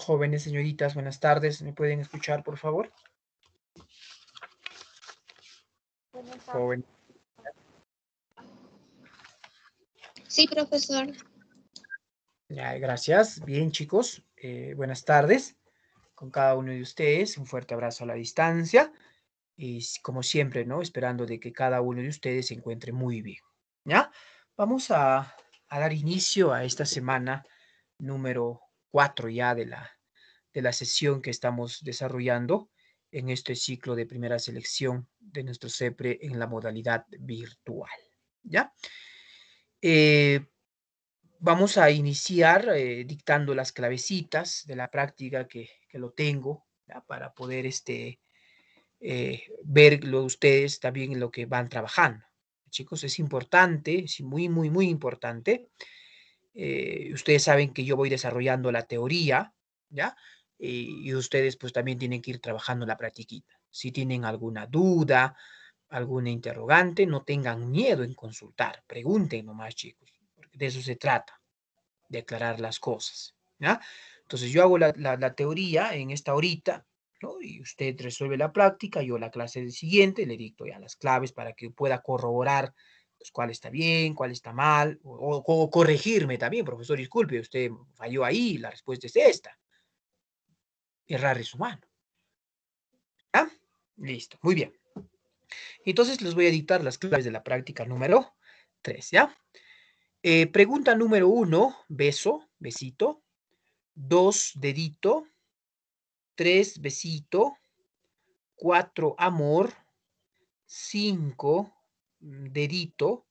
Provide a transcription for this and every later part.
Jóvenes señoritas, buenas tardes. ¿Me pueden escuchar, por favor? Buenas tardes. Joven. Sí, profesor. Ya, gracias. Bien, chicos. Buenas tardes con cada uno de ustedes. Un fuerte abrazo a la distancia. Y como siempre, ¿no? Esperando de que cada uno de ustedes se encuentre muy bien. ¿Ya? Vamos a dar inicio a esta semana número 4 ya de la sesión que estamos desarrollando en este ciclo de primera selección de nuestro CEPRE en la modalidad virtual. ¿Ya? Eh, Vamos a iniciar dictando las clavecitas de la práctica que lo tengo, ¿ya? Para poder verlo ustedes también en lo que van trabajando. Chicos, es importante, es muy, muy, muy importante. Ustedes saben que yo voy desarrollando la teoría, ¿ya? Y ustedes pues también tienen que ir trabajando la practiquita. Si tienen alguna duda, alguna interrogante, no tengan miedo en consultar. Pregunten nomás, chicos, porque de eso se trata, de aclarar las cosas, ¿ya? Entonces yo hago la teoría en esta horita, ¿no? Y usted resuelve la práctica, yo la clase siguiente le dicto ya las claves para que pueda corroborar pues, cuál está bien, cuál está mal, o corregirme también, profesor, disculpe, usted falló ahí, la respuesta es esta. Errar es humano, ¿ya? Listo, muy bien. Entonces les voy a dictar las claves de la práctica número 3, ¿ya? Pregunta número 1, beso, besito. 2, dedito. 3, besito. 4, amor. 5, dedito.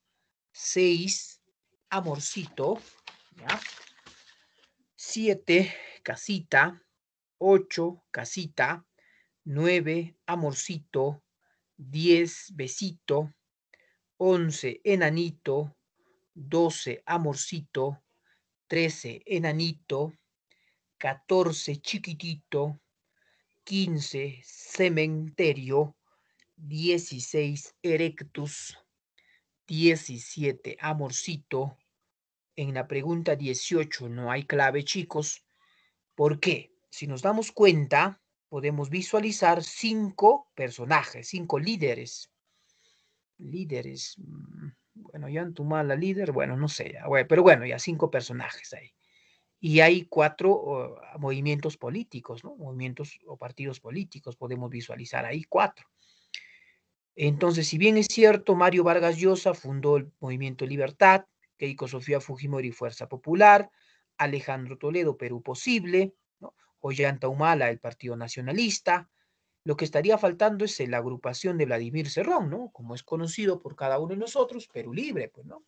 6, amorcito. ¿Ya? 7, casita. 8, casita. 9, amorcito. 10, besito. 11, enanito. 12, amorcito. 13, enanito. 14, chiquitito. 15, cementerio. 16, erectus. 17, amorcito. En la pregunta 18 no hay clave, chicos. ¿Por qué? Si nos damos cuenta, podemos visualizar 5 personajes, 5 líderes. Líderes. Bueno, ya Antumala líder, bueno, no sé, ya, bueno, pero bueno, ya 5 personajes ahí. Y hay 4 movimientos políticos, ¿no? Movimientos o partidos políticos, podemos visualizar ahí 4. Entonces, si bien es cierto, Mario Vargas Llosa fundó el Movimiento Libertad, Keiko Sofía Fujimori Fuerza Popular, Alejandro Toledo Perú Posible, ¿no? Ollanta Humala el Partido Nacionalista. Lo que estaría faltando es la agrupación de Vladimir Cerrón, ¿no? Como es conocido por cada uno de nosotros, Perú Libre, pues, ¿no?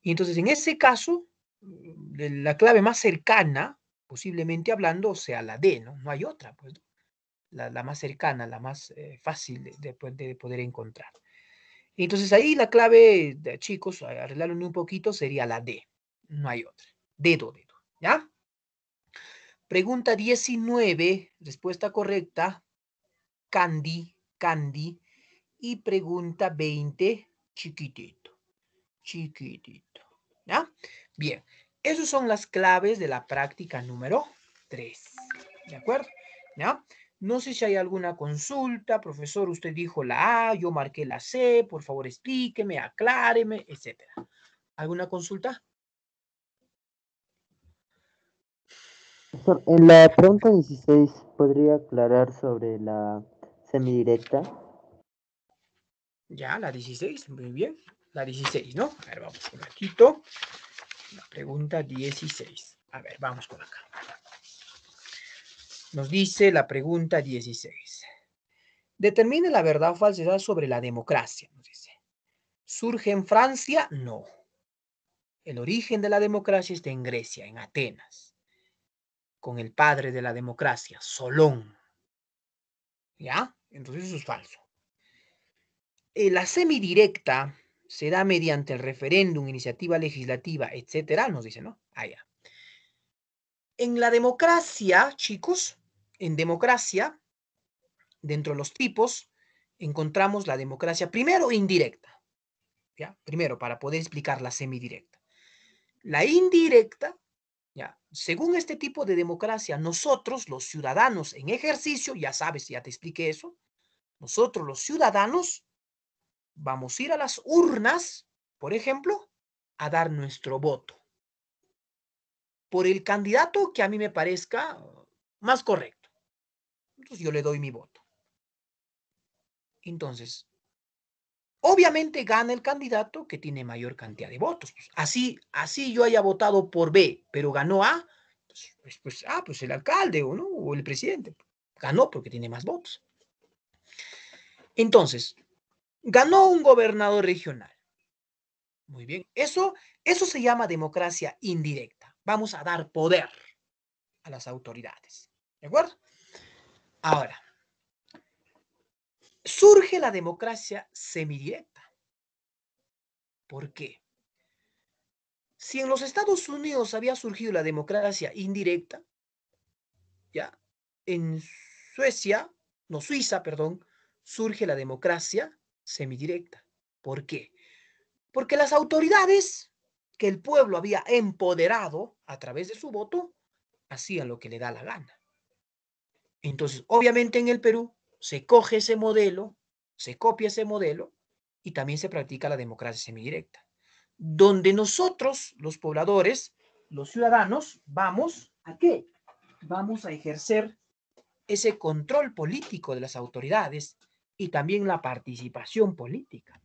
Y entonces, en ese caso, la clave más cercana, posiblemente hablando, sea la D, ¿no? No hay otra, pues, ¿no? La más cercana, la más fácil de poder encontrar. Entonces ahí la clave, chicos, arreglarlo un poquito, sería la D. No hay otra. Dedo, dedo. ¿Ya? Pregunta 19, respuesta correcta, Candy, Candy. Y pregunta 20, chiquitito, chiquitito. ¿Ya? Bien, esas son las claves de la práctica número 3. ¿De acuerdo? ¿Ya? No sé si hay alguna consulta, profesor, usted dijo la A, yo marqué la C, por favor explíqueme, acláreme, etcétera. ¿Alguna consulta? Profesor, en la pregunta 16, ¿podría aclarar sobre la semidirecta? Ya, la 16, muy bien. La 16, ¿no? A ver, vamos un ratito. La pregunta 16. A ver, vamos por acá. Nos dice la pregunta 16. Determine la verdad o falsedad sobre la democracia, nos dice. ¿Surge en Francia? No. El origen de la democracia está en Grecia, en Atenas, con el padre de la democracia, Solón. ¿Ya? Entonces eso es falso. La semidirecta se da mediante el referéndum, iniciativa legislativa, etcétera, nos dice, ¿no? Allá. En la democracia, chicos, en democracia, dentro de los tipos, encontramos la democracia primero indirecta, ¿ya? Primero, para poder explicar la semidirecta. La indirecta ¿Ya? Según este tipo de democracia, nosotros, los ciudadanos en ejercicio, ya sabes, ya te expliqué eso, nosotros los ciudadanos vamos a ir a las urnas, por ejemplo, a dar nuestro voto por el candidato que a mí me parezca más correcto. Entonces yo le doy mi voto. Entonces, obviamente gana el candidato que tiene mayor cantidad de votos. Pues, así yo haya votado por B, pero ganó A, pues el alcalde o, ¿no? O el presidente. Ganó porque tiene más votos. Entonces, ganó un gobernador regional. Muy bien. Eso se llama democracia indirecta. Vamos a dar poder a las autoridades. ¿De acuerdo? Ahora, surge la democracia semidirecta. ¿Por qué? Si en los Estados Unidos había surgido la democracia indirecta, ya, en Suiza, perdón, surge la democracia semidirecta. ¿Por qué? Porque las autoridades que el pueblo había empoderado a través de su voto hacían lo que le da la gana. Entonces, obviamente en el Perú se coge ese modelo, se copia ese modelo y también se practica la democracia semidirecta, donde nosotros, los pobladores, los ciudadanos, vamos ¿a qué? Vamos a ejercer ese control político de las autoridades y también la participación política.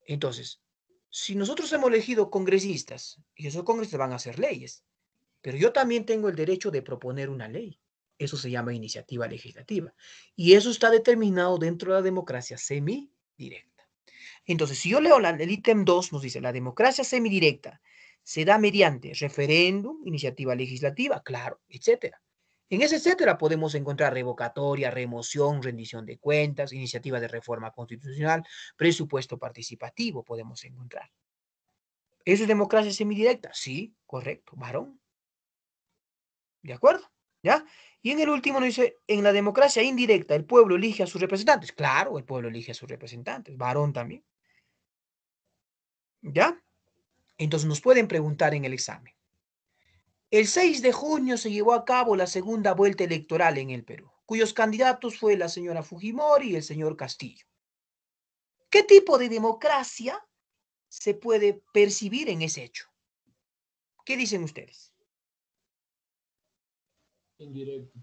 Entonces, si nosotros hemos elegido congresistas y esos congresistas van a hacer leyes, pero yo también tengo el derecho de proponer una ley. Eso se llama iniciativa legislativa. Y eso está determinado dentro de la democracia semidirecta. Entonces, si yo leo el ítem 2, nos dice, la democracia semidirecta se da mediante referéndum, iniciativa legislativa, claro, etcétera. En ese etcétera podemos encontrar revocatoria, remoción, rendición de cuentas, iniciativa de reforma constitucional, presupuesto participativo podemos encontrar. ¿Eso es democracia semidirecta? Sí, correcto, varón. ¿De acuerdo? ¿Ya? Y en el último nos dice, en la democracia indirecta, el pueblo elige a sus representantes. Claro, el pueblo elige a sus representantes, varón también. ¿Ya? Entonces nos pueden preguntar en el examen. El 6 de junio se llevó a cabo la segunda vuelta electoral en el Perú, cuyos candidatos fue la señora Fujimori y el señor Castillo. ¿Qué tipo de democracia se puede percibir en ese hecho? ¿Qué dicen ustedes? Indirecto.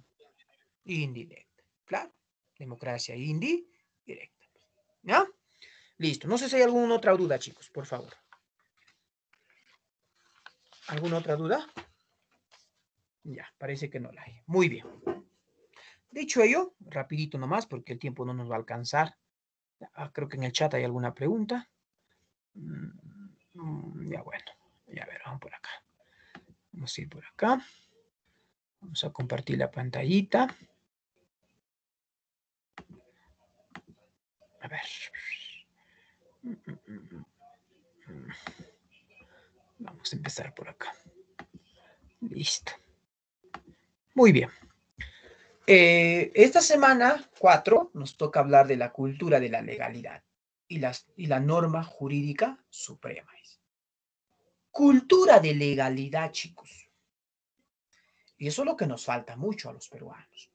Indirecta. Claro, democracia indirecta. ¿Ya? Listo. No sé si hay alguna otra duda, chicos, por favor. ¿Alguna otra duda? Ya, parece que no la hay. Muy bien. Dicho ello, rapidito nomás, porque el tiempo no nos va a alcanzar. Creo que en el chat hay alguna pregunta. Ya bueno, ya ver, vamos por acá. Vamos a ir por acá. Vamos a compartir la pantallita. A ver. Vamos a empezar por acá. Listo. Muy bien. Esta semana 4 nos toca hablar de la cultura de la legalidad y la norma jurídica suprema. Cultura de legalidad, chicos. Y eso es lo que nos falta mucho a los peruanos.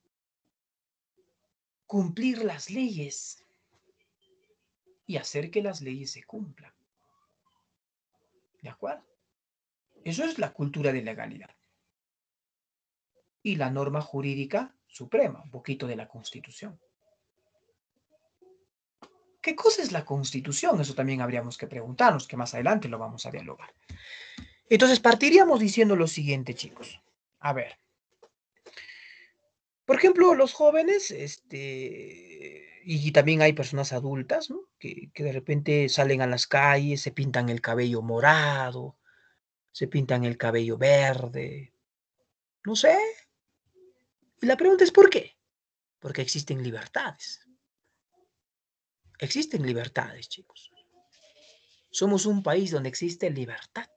Cumplir las leyes y hacer que las leyes se cumplan. ¿De acuerdo? Eso es la cultura de legalidad. Y la norma jurídica suprema, un poquito de la Constitución. ¿Qué cosa es la Constitución? Eso también habríamos que preguntarnos, que más adelante lo vamos a dialogar. Entonces, partiríamos diciendo lo siguiente, chicos. A ver. Por ejemplo, los jóvenes, y también hay personas adultas, ¿no? Que de repente salen a las calles, se pintan el cabello morado, se pintan el cabello verde, no sé. Y la pregunta es ¿por qué? Porque existen libertades. Existen libertades, chicos. Somos un país donde existe libertad.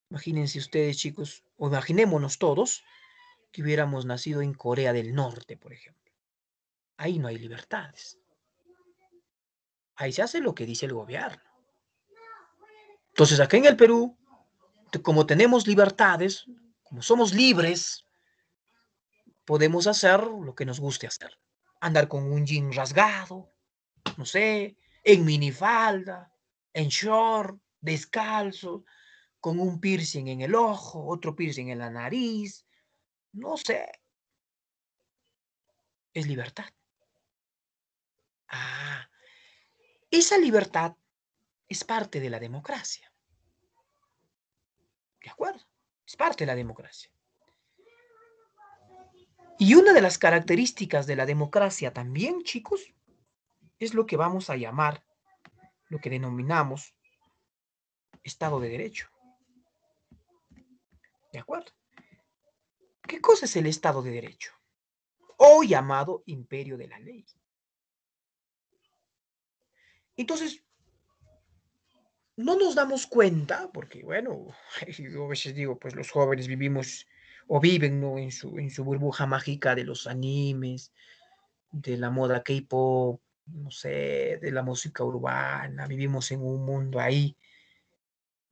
Imagínense ustedes, chicos, o imaginémonos todos que hubiéramos nacido en Corea del Norte, por ejemplo. Ahí no hay libertades. Ahí se hace lo que dice el gobierno. Entonces, acá en el Perú, como tenemos libertades, como somos libres, podemos hacer lo que nos guste hacer. Andar con un jean rasgado, no sé, en minifalda, en short, descalzo, con un piercing en el ojo, otro piercing en la nariz, no sé. Es libertad. Ah, esa libertad es parte de la democracia. ¿De acuerdo? Es parte de la democracia. Y una de las características de la democracia también, chicos, es lo que vamos a llamar, lo que denominamos Estado de Derecho. ¿De acuerdo? ¿Qué cosa es el Estado de Derecho? O llamado imperio de la ley. Entonces, no nos damos cuenta, porque bueno, yo a veces digo, pues los jóvenes vivimos o viven, ¿no?, en su burbuja mágica de los animes, de la moda K-pop, no sé, de la música urbana, vivimos en un mundo ahí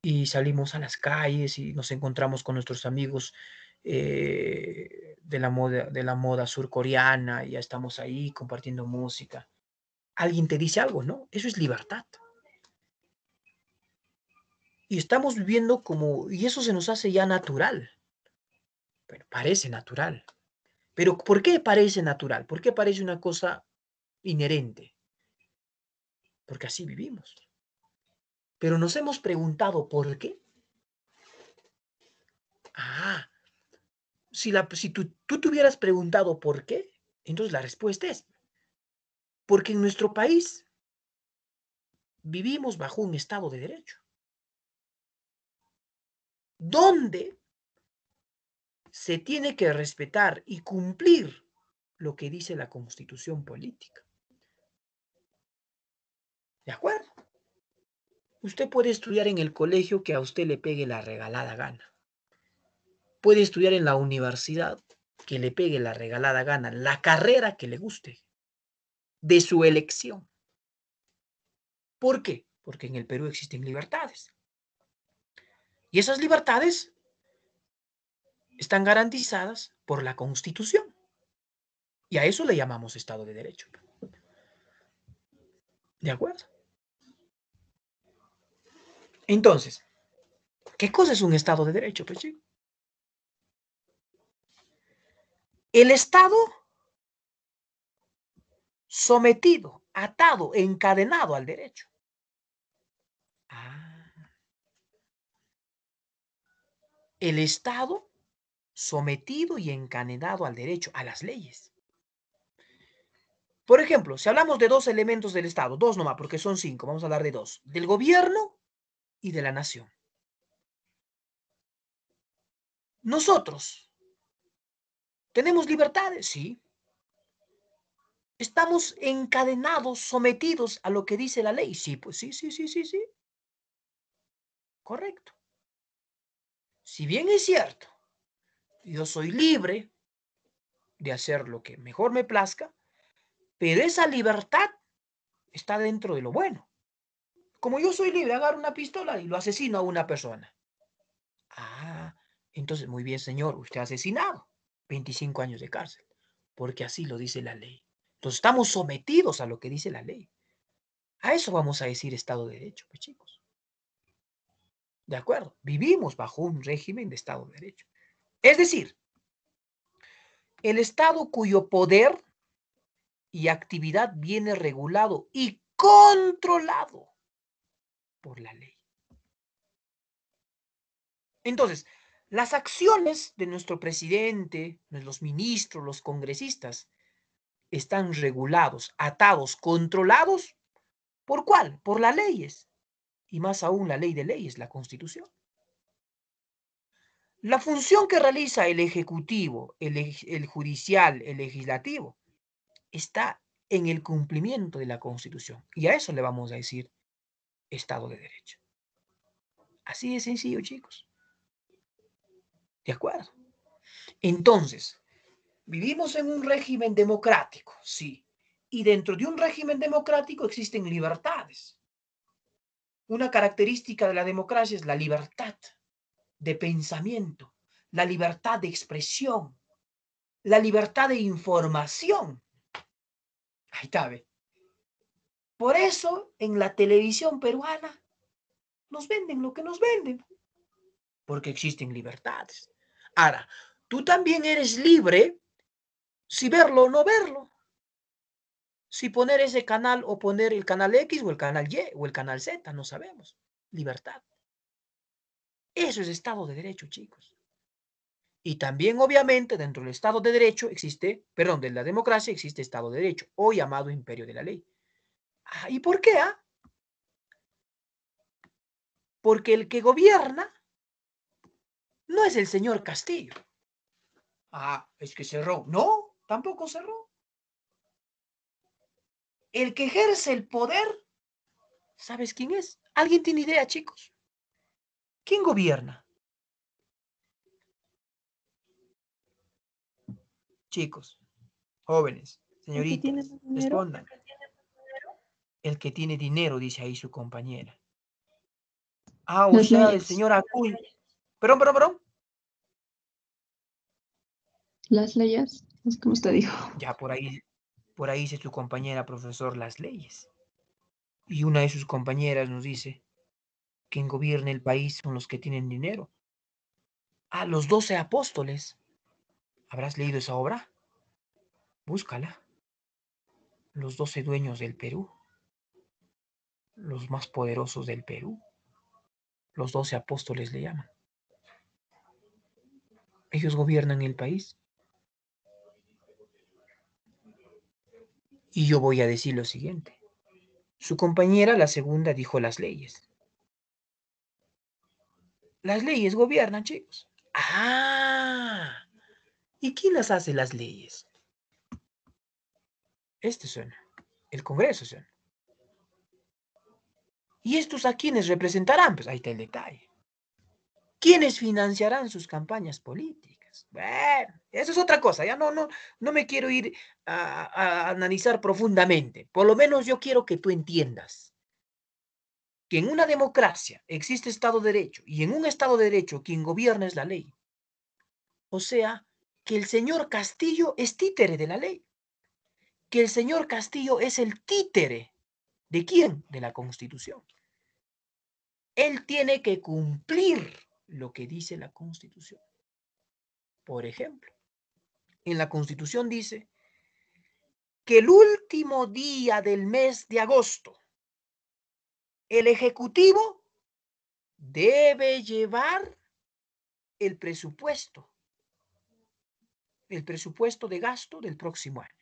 y salimos a las calles y nos encontramos con nuestros amigos de la moda surcoreana y ya estamos ahí compartiendo música. Alguien te dice algo, ¿no? Eso es libertad. Y estamos viviendo y eso se nos hace ya natural. Bueno, parece natural. Pero ¿por qué parece natural? ¿Por qué parece una cosa inherente? Porque así vivimos. Pero nos hemos preguntado por qué. Ah, si tú te hubieras preguntado por qué, entonces la respuesta es, porque en nuestro país vivimos bajo un Estado de Derecho, donde se tiene que respetar y cumplir lo que dice la Constitución política. ¿De acuerdo? Usted puede estudiar en el colegio que a usted le pegue la regalada gana. Puede estudiar en la universidad que le pegue la regalada gana, la carrera que le guste, de su elección. ¿Por qué? Porque en el Perú existen libertades. Y esas libertades están garantizadas por la Constitución. Y a eso le llamamos Estado de Derecho. ¿De acuerdo? Entonces, ¿qué cosa es un Estado de Derecho, pues, chico? El Estado sometido, atado, encadenado al derecho. Ah, el Estado sometido y encadenado al derecho, a las leyes. Por ejemplo, si hablamos de dos elementos del Estado, dos nomás, porque son cinco, vamos a hablar de dos, del gobierno y de la nación. Nosotros tenemos libertades, sí. Estamos encadenados, sometidos a lo que dice la ley. Sí, pues sí, sí, sí, sí, sí. Correcto. Si bien es cierto, yo soy libre de hacer lo que mejor me plazca, pero esa libertad está dentro de lo bueno. Como yo soy libre, agarro una pistola y lo asesino a una persona. Ah, entonces, muy bien, señor, usted ha asesinado. 25 años de cárcel, porque así lo dice la ley. Entonces, estamos sometidos a lo que dice la ley. A eso vamos a decir Estado de Derecho, pues, chicos. ¿De acuerdo? Vivimos bajo un régimen de Estado de Derecho. Es decir, el Estado cuyo poder y actividad viene regulado y controlado por la ley. Entonces, las acciones de nuestro presidente, de los ministros, los congresistas, están regulados, atados, controlados. ¿Por cuál? Por las leyes. Y más aún la ley de leyes, la Constitución. La función que realiza el Ejecutivo, el Judicial, el Legislativo, está en el cumplimiento de la Constitución. Y a eso le vamos a decir Estado de Derecho. Así de sencillo, chicos. ¿De acuerdo? Entonces, vivimos en un régimen democrático, sí. Y dentro de un régimen democrático existen libertades. Una característica de la democracia es la libertad. de pensamiento, la libertad de expresión, la libertad de información. Ahí está, ¿ve? Por eso en la televisión peruana nos venden lo que nos venden, porque existen libertades. Ahora, tú también eres libre si verlo o no verlo. Si poner ese canal o poner el canal X o el canal Y o el canal Z, no sabemos. Libertad. Eso es Estado de Derecho, chicos. Y también, obviamente, dentro del Estado de Derecho existe, perdón, de la democracia existe Estado de Derecho, o llamado imperio de la ley. ¿Y por qué? Porque el que gobierna no es el señor Castillo. Es que cerró. No, tampoco cerró. El que ejerce el poder, ¿sabes quién es? ¿Alguien tiene idea, chicos? ¿Quién gobierna? Chicos, jóvenes, El que tiene señoritas, más dinero. respondan. El que tiene dinero, dice ahí su compañera. O Las sea, el leyes. señor Acuña. Perdón. Las leyes, es como usted dijo. Ya por ahí dice su compañera, profesor, las leyes. Y una de sus compañeras nos dice, quien gobierna el país son los que tienen dinero. Los 12 apóstoles. ¿Habrás leído esa obra? Búscala. Los 12 dueños del Perú. Los más poderosos del Perú. Los 12 apóstoles le llaman. Ellos gobiernan el país. Y yo voy a decir lo siguiente. Su compañera, la segunda, dijo las leyes. Las leyes gobiernan, chicos. ¿Y quién las hace las leyes? Son el Congreso son. ¿Y estos a quiénes representarán? Pues ahí está el detalle. ¿Quiénes financiarán sus campañas políticas? Bueno, eso es otra cosa. Ya no me quiero ir a analizar profundamente. Por lo menos yo quiero que tú entiendas que en una democracia existe Estado de Derecho y en un Estado de Derecho quien gobierna es la ley. O sea, que el señor Castillo es títere de la ley. Que el señor Castillo es el títere. ¿De quién? De la Constitución. Él tiene que cumplir lo que dice la Constitución. Por ejemplo, en la Constitución dice que el último día del mes de agosto, el Ejecutivo debe llevar el presupuesto de gasto del próximo año.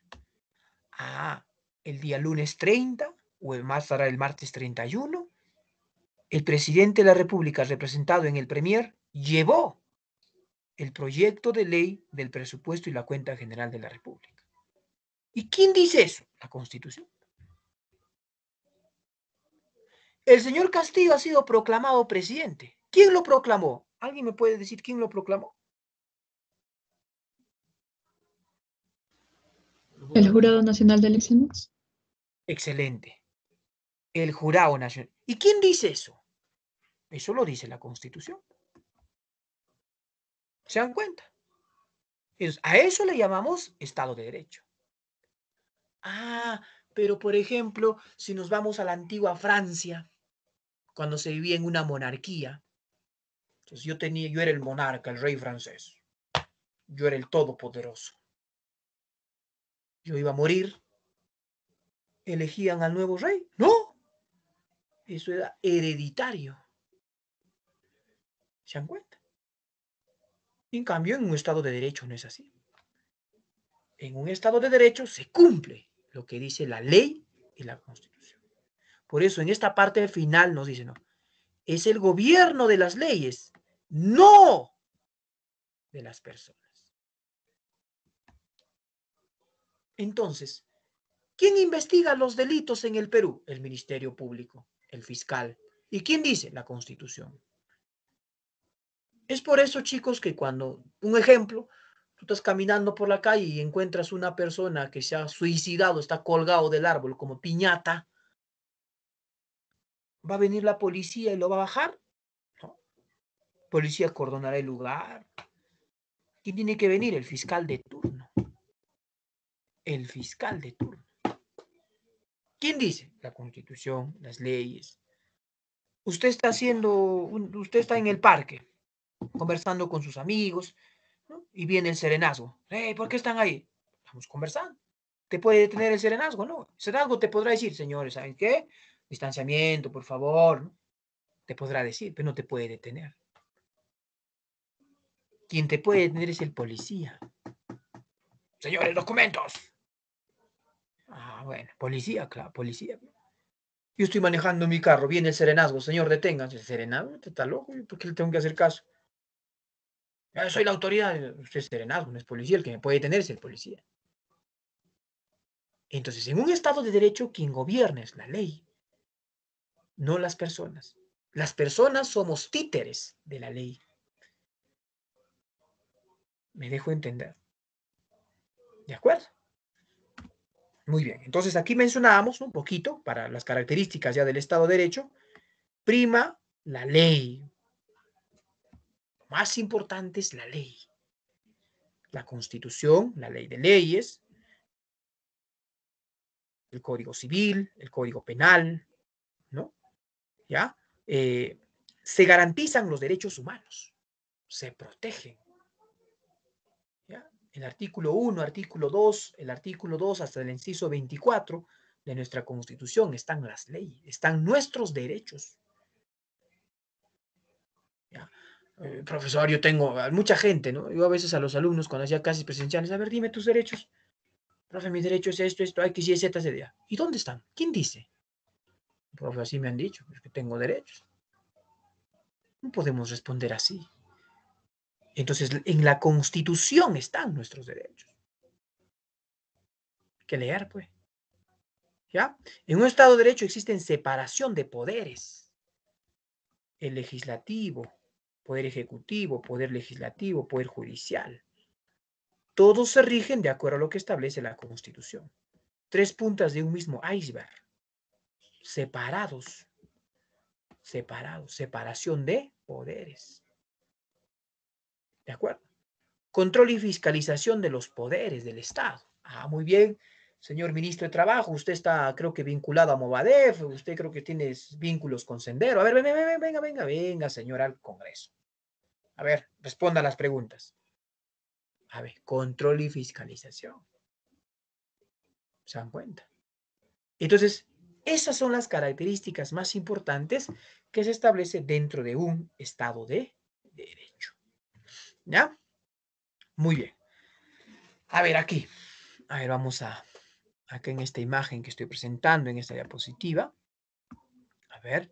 El día lunes 30 o más será el martes 31, el presidente de la República, representado en el Premier, llevó el proyecto de ley del presupuesto y la cuenta general de la República. ¿Y quién dice eso? La Constitución. El señor Castillo ha sido proclamado presidente. ¿Quién lo proclamó? ¿Alguien me puede decir quién lo proclamó? ¿El Jurado Nacional de Elecciones? Excelente. El Jurado Nacional. ¿Y quién dice eso? Eso lo dice la Constitución. ¿Se dan cuenta? Entonces, a eso le llamamos Estado de Derecho. Pero por ejemplo, si nos vamos a la antigua Francia, cuando se vivía en una monarquía, entonces yo era el monarca, el rey francés. Yo era el todopoderoso. Yo iba a morir. ¿Elegían al nuevo rey? No. Eso era hereditario. ¿Se dan cuenta? En cambio, en un Estado de Derecho no es así. En un Estado de Derecho se cumple lo que dice la ley y la Constitución. Por eso, en esta parte final nos dice, no, es el gobierno de las leyes, no de las personas. Entonces, ¿quién investiga los delitos en el Perú? El Ministerio Público, el fiscal. ¿Y quién dice? La Constitución. Es por eso, chicos, que cuando, un ejemplo, tú estás caminando por la calle y encuentras una persona que se ha suicidado, está colgado del árbol como piñata, ¿va a venir la policía y lo va a bajar? No. Policía acordonará el lugar. ¿Quién tiene que venir? El fiscal de turno. El fiscal de turno. ¿Quién dice? La Constitución, las leyes. Usted usted está en el parque, conversando con sus amigos, ¿no? Y viene el serenazgo. Hey, ¿por qué están ahí? Estamos conversando. ¿Te puede detener el serenazgo? No. El serenazgo te podrá decir, señores, ¿saben qué? Distanciamiento, por favor, ¿no? Te podrá decir, pero no te puede detener. Quien te puede detener es el policía. Señores, documentos. Ah, bueno, policía, claro, policía. Yo estoy manejando mi carro, viene el serenazgo, señor, deténgase. ¿El serenazgo? ¿Usted está loco? ¿Por qué le tengo que hacer caso? Soy la autoridad. Usted es serenazgo, no es policía. El que me puede detener es el policía. Entonces, en un Estado de Derecho, quien gobierna es la ley, no las personas. Las personas somos títeres de la ley. ¿Me dejo entender? ¿De acuerdo? Muy bien. Entonces, aquí mencionábamos un poquito, para las características ya del Estado de Derecho, prima la ley. Lo más importante es la ley. La Constitución, la ley de leyes, el Código Civil, el Código Penal, ¿no? ¿Ya? Se garantizan los derechos humanos, se protegen. ¿Ya? El artículo 1, artículo 2, el artículo 2 hasta el inciso 24 de nuestra Constitución están las leyes, están nuestros derechos. ¿Ya? Profesor, yo tengo mucha gente, ¿no? Yo a veces a los alumnos cuando hacía clases presenciales, a ver, dime tus derechos. Profe, mis derechos es esto, X, Y, Z, Z. ¿Y dónde están? ¿Quién dice? Profe, así me han dicho, es que tengo derechos. No podemos responder así. Entonces, en la Constitución están nuestros derechos. Hay que leer, pues. ¿Ya? En un Estado de Derecho existen separación de poderes. El legislativo, poder ejecutivo, poder legislativo, poder judicial. Todos se rigen de acuerdo a lo que establece la Constitución. Tres puntas de un mismo iceberg. Separados. Separados. Separación de poderes. ¿De acuerdo? Control y fiscalización de los poderes del Estado. Ah, muy bien. Señor ministro de Trabajo, usted está, creo que vinculado a Movadef, usted creo que tiene vínculos con Sendero. A ver, venga, señor, al Congreso. A ver, responda a las preguntas. A ver, control y fiscalización. ¿Se dan cuenta? Entonces, esas son las características más importantes que se establece dentro de un Estado de Derecho. ¿Ya? Muy bien. A ver, aquí. A ver, vamos acá en esta imagen que estoy presentando, en esta diapositiva. A ver,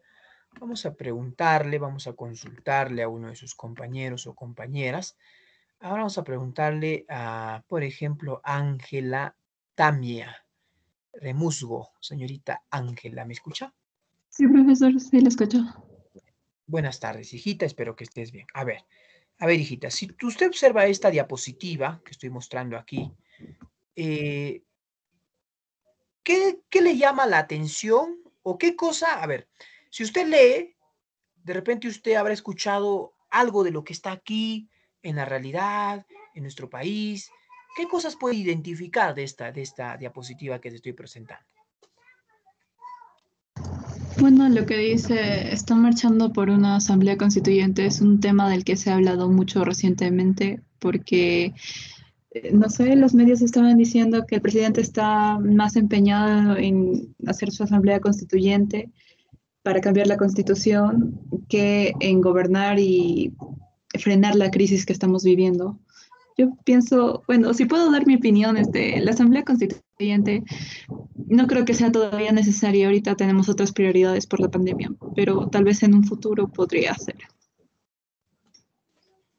vamos a preguntarle, vamos a consultarle a uno de sus compañeros o compañeras. Ahora vamos a preguntarle a, por ejemplo, Ángela Tamia Remusgo. Señorita Ángela, ¿me escucha? Sí, profesor, sí, lo escucho. Buenas tardes, hijita, espero que estés bien. A ver, hijita, si usted observa esta diapositiva que estoy mostrando aquí, ¿qué le llama la atención o qué cosa? A ver, si usted lee, de repente usted habrá escuchado algo de lo que está aquí en la realidad, en nuestro país. ¿Qué cosas puede identificar de esta diapositiva que te estoy presentando? Bueno, lo que dice, están marchando por una asamblea constituyente es un tema del que se ha hablado mucho recientemente porque, no sé, los medios estaban diciendo que el presidente está más empeñado en hacer su asamblea constituyente para cambiar la constitución que en gobernar y frenar la crisis que estamos viviendo. Yo pienso, bueno, si puedo dar mi opinión, la Asamblea Constituyente no creo que sea todavía necesaria. Ahorita tenemos otras prioridades por la pandemia, pero tal vez en un futuro podría ser.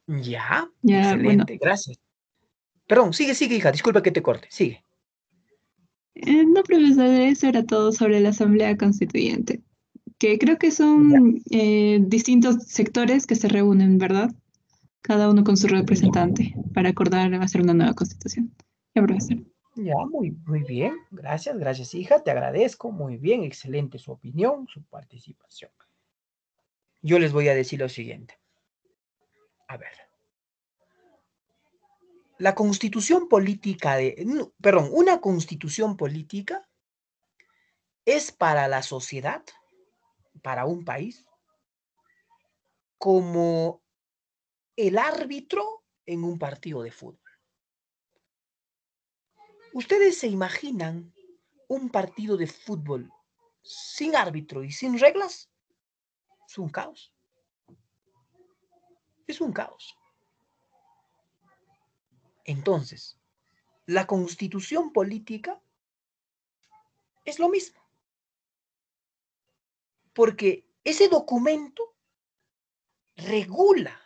Ya, Ya, bueno, excelente, gracias. Perdón, sigue, hija, disculpa que te corte, sigue. no, profesor, eso era todo sobre la Asamblea Constituyente, que creo que Ya, son distintos sectores que se reúnen, ¿verdad? Cada uno con su ya, representante para acordar hacer una nueva constitución. Ya, profesor. ya, muy bien, gracias, hija, te agradezco, muy bien, excelente su opinión, su participación. Yo les voy a decir lo siguiente. A ver. La constitución política una constitución política es para la sociedad, para un país, como el árbitro en un partido de fútbol. ¿Ustedes se imaginan un partido de fútbol sin árbitro y sin reglas? Es un caos. Es un caos. Entonces, la constitución política es lo mismo. Porque ese documento regula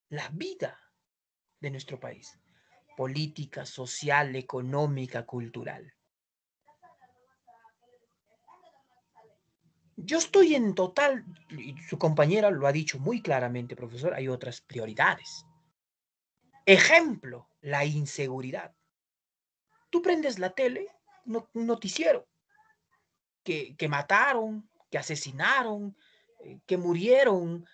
la vida de nuestro país. Política, social, económica, cultural. Yo estoy en total, y su compañera lo ha dicho muy claramente, profesor, hay otras prioridades. Ejemplo, la inseguridad. Tú prendes la tele, un noticiero, que mataron, que asesinaron, que murieron,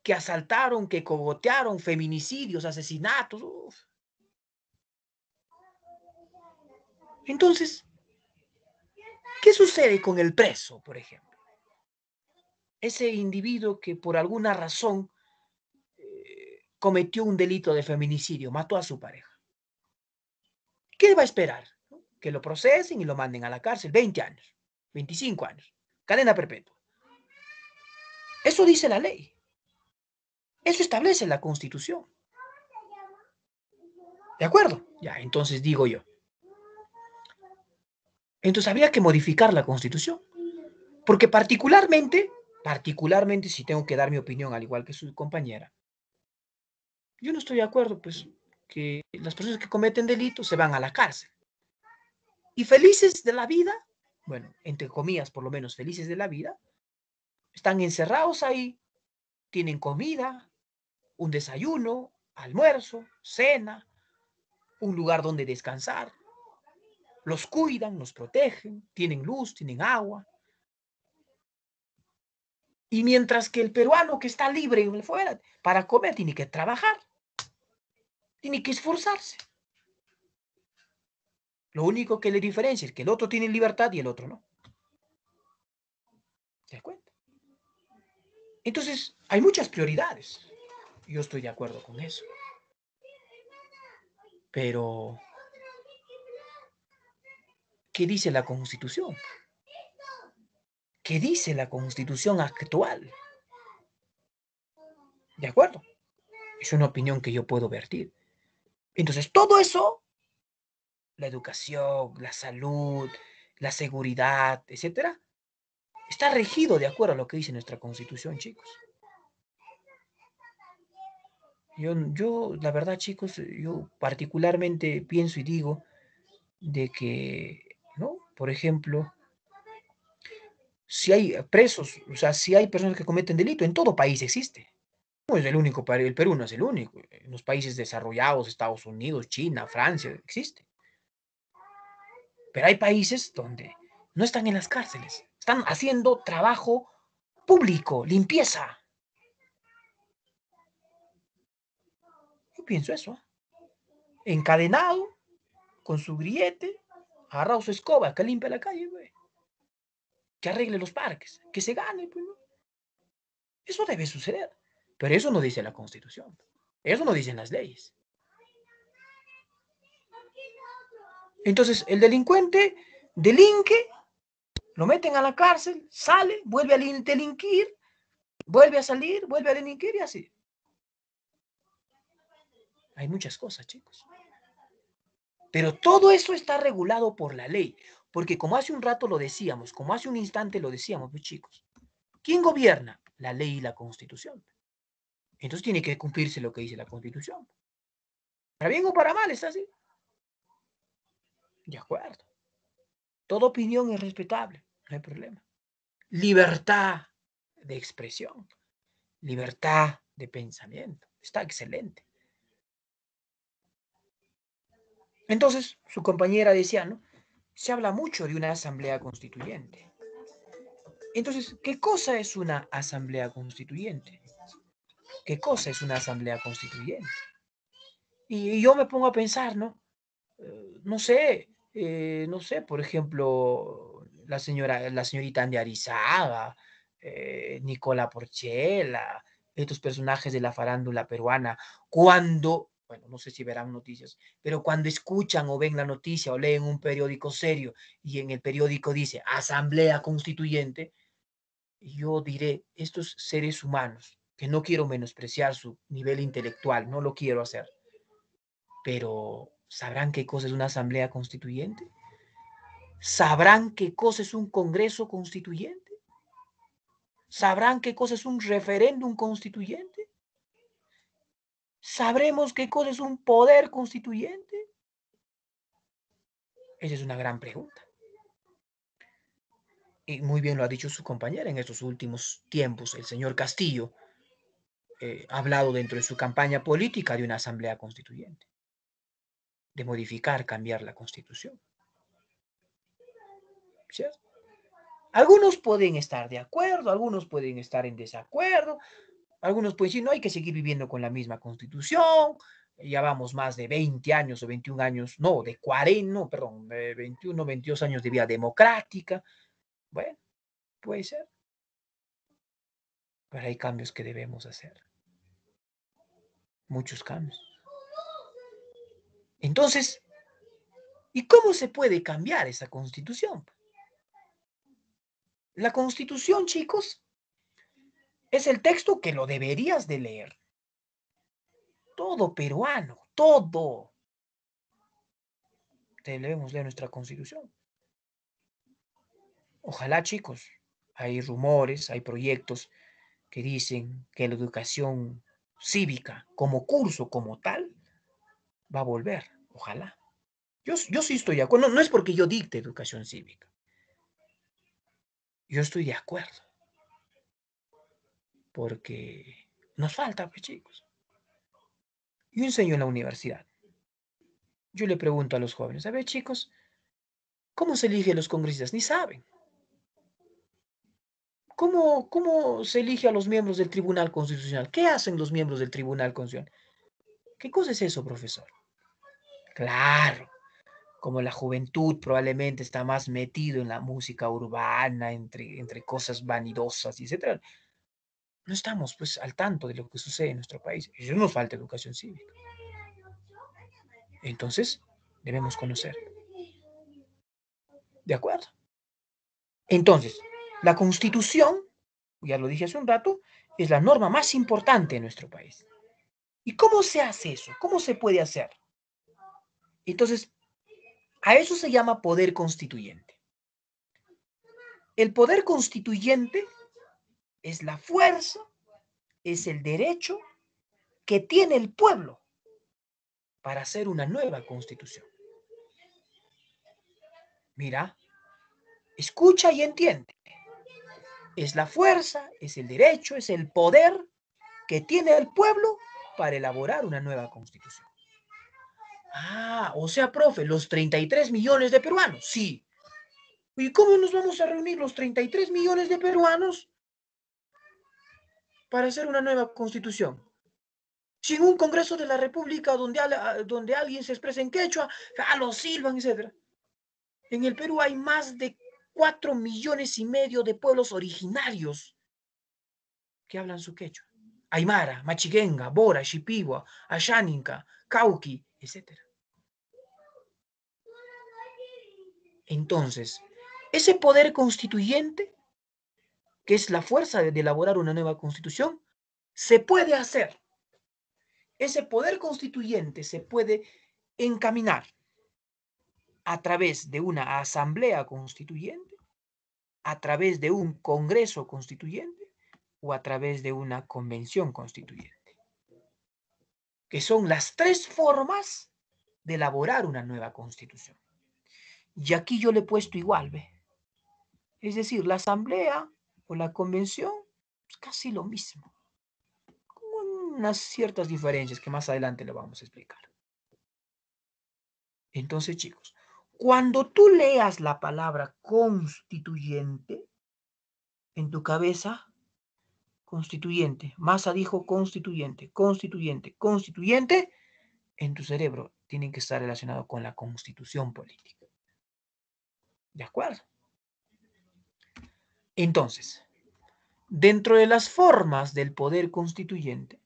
que asaltaron, que cogotearon, feminicidios, asesinatos. Uf. Entonces, ¿qué sucede con el preso, por ejemplo? Ese individuo que por alguna razón cometió un delito de feminicidio, mató a su pareja. ¿Qué va a esperar? Que lo procesen y lo manden a la cárcel 20 años, 25 años, cadena perpetua. Eso dice la ley. Eso establece la Constitución. ¿De acuerdo? Ya, entonces digo yo. Entonces habría que modificar la Constitución. Porque particularmente, si tengo que dar mi opinión, al igual que su compañera, yo no estoy de acuerdo, pues, que las personas que cometen delitos se van a la cárcel. Y felices de la vida, bueno, entre comillas, por lo menos felices de la vida, están encerrados ahí, tienen comida, un desayuno, almuerzo, cena, un lugar donde descansar. Los cuidan, los protegen, tienen luz, tienen agua. Y mientras que el peruano que está libre fuera para comer tiene que trabajar, tiene que esforzarse. Lo único que le diferencia es que el otro tiene libertad y el otro no. ¿Se da cuenta? Entonces, hay muchas prioridades. Yo estoy de acuerdo con eso. Pero, ¿qué dice la Constitución? ¿Qué dice la Constitución actual? ¿De acuerdo? Es una opinión que yo puedo vertir. Entonces, todo eso, la educación, la salud, la seguridad, etcétera, está regido de acuerdo a lo que dice nuestra Constitución, chicos. Yo, la verdad, chicos, yo particularmente pienso y digo de que, ¿no? Por ejemplo, si hay presos, o sea, si hay personas que cometen delito, en todo país existe. No es el único, el Perú no es el único. En los países desarrollados, Estados Unidos, China, Francia, existe. Pero hay países donde no están en las cárceles, están haciendo trabajo público, limpieza. Yo pienso eso. Encadenado, con su grillete, agarrado su escoba, que limpia la calle, güey. Que arregle los parques, que se gane, pues, ¿no? Eso debe suceder. Pero eso no dice la Constitución. Eso no dicen las leyes. Entonces, el delincuente delinque, lo meten a la cárcel, sale, vuelve a delinquir, vuelve a salir, vuelve a delinquir y así. Hay muchas cosas, chicos. Pero todo eso está regulado por la ley. Porque como hace un rato lo decíamos, como hace un instante lo decíamos, pues, chicos, ¿quién gobierna? La ley y la Constitución. Entonces tiene que cumplirse lo que dice la Constitución. Para bien o para mal, está así. De acuerdo. Toda opinión es respetable, no hay problema. Libertad de expresión, libertad de pensamiento, está excelente. Entonces, su compañera decía, ¿no? Se habla mucho de una asamblea constituyente. Entonces, ¿qué cosa es una asamblea constituyente? ¿Qué cosa es una asamblea constituyente? Y yo me pongo a pensar, ¿no? No sé, por ejemplo, la señorita Andy Arizaga, Nicola Porchela, estos personajes de la farándula peruana, cuando, bueno, no sé si verán noticias, pero cuando escuchan o ven la noticia o leen un periódico serio y en el periódico dice Asamblea Constituyente, yo diré, estos seres humanos, que no quiero menospreciar su nivel intelectual, no lo quiero hacer, pero ¿sabrán qué cosa es una asamblea constituyente? ¿Sabrán qué cosa es un congreso constituyente? ¿Sabrán qué cosa es un referéndum constituyente? ¿Sabremos qué cosa es un poder constituyente? Esa es una gran pregunta. Y muy bien lo ha dicho su compañera en estos últimos tiempos, el señor Castillo, ha hablado dentro de su campaña política de una asamblea constituyente, de modificar, cambiar la constitución. ¿Cierto? Algunos pueden estar de acuerdo, algunos pueden estar en desacuerdo, algunos pueden decir, no, hay que seguir viviendo con la misma constitución, ya vamos más de 20 años o 21 años, no, de 40, no, perdón, de 21, 22 años de vida democrática. Bueno, puede ser, pero hay cambios que debemos hacer, muchos cambios. Entonces, ¿y cómo se puede cambiar esa constitución? La constitución, chicos, es el texto que lo deberías de leer. Todo peruano, todo. Debemos leer nuestra constitución. Ojalá, chicos, hay rumores, hay proyectos que dicen que la educación cívica como curso, como tal, va a volver. Ojalá. Yo sí estoy de acuerdo. No es porque yo dicte educación cívica. Yo estoy de acuerdo. Porque nos falta, pues, chicos. Yo enseño en la universidad. Yo le pregunto a los jóvenes, a ver, chicos, ¿cómo se eligen los congresistas? Ni saben. ¿Cómo se elige a los miembros del Tribunal Constitucional? ¿Qué hacen los miembros del Tribunal Constitucional? ¿Qué cosa es eso, profesor? Claro, como la juventud probablemente está más metido en la música urbana, entre cosas vanidosas, etc. No estamos pues al tanto de lo que sucede en nuestro país. Y eso nos falta educación cívica. Entonces, debemos conocer. ¿De acuerdo? Entonces, la Constitución, ya lo dije hace un rato, es la norma más importante en nuestro país. ¿Y cómo se hace eso? ¿Cómo se puede hacer? Entonces, a eso se llama poder constituyente. El poder constituyente es la fuerza, es el derecho que tiene el pueblo para hacer una nueva constitución. Mira, escucha y entiende. Es la fuerza, es el derecho, es el poder que tiene el pueblo para elaborar una nueva constitución. Ah, o sea, profe, los 33 millones de peruanos, sí. ¿Y cómo nos vamos a reunir los 33 millones de peruanos para hacer una nueva constitución? Sin un Congreso de la República donde alguien se exprese en quechua, lo silban, etc. En el Perú hay más de 4,5 millones de pueblos originarios que hablan su quechua. Aymara, Machiguenga, Bora, Shipibo, Ashaninka, Cauqui, etc. Entonces, ese poder constituyente, que es la fuerza de elaborar una nueva constitución, se puede hacer. Ese poder constituyente se puede encaminar a través de una asamblea constituyente, a través de un congreso constituyente o a través de una convención constituyente, que son las tres formas de elaborar una nueva constitución. Y aquí yo le he puesto igual, ¿ve? Es decir, la asamblea o la convención es casi lo mismo, con unas ciertas diferencias que más adelante lo vamos a explicar. Entonces, chicos, cuando tú leas la palabra constituyente en tu cabeza, constituyente. Massa dijo constituyente, constituyente, constituyente. En tu cerebro tienen que estar relacionados con la constitución política. ¿De acuerdo? Entonces, dentro de las formas del poder constituyente,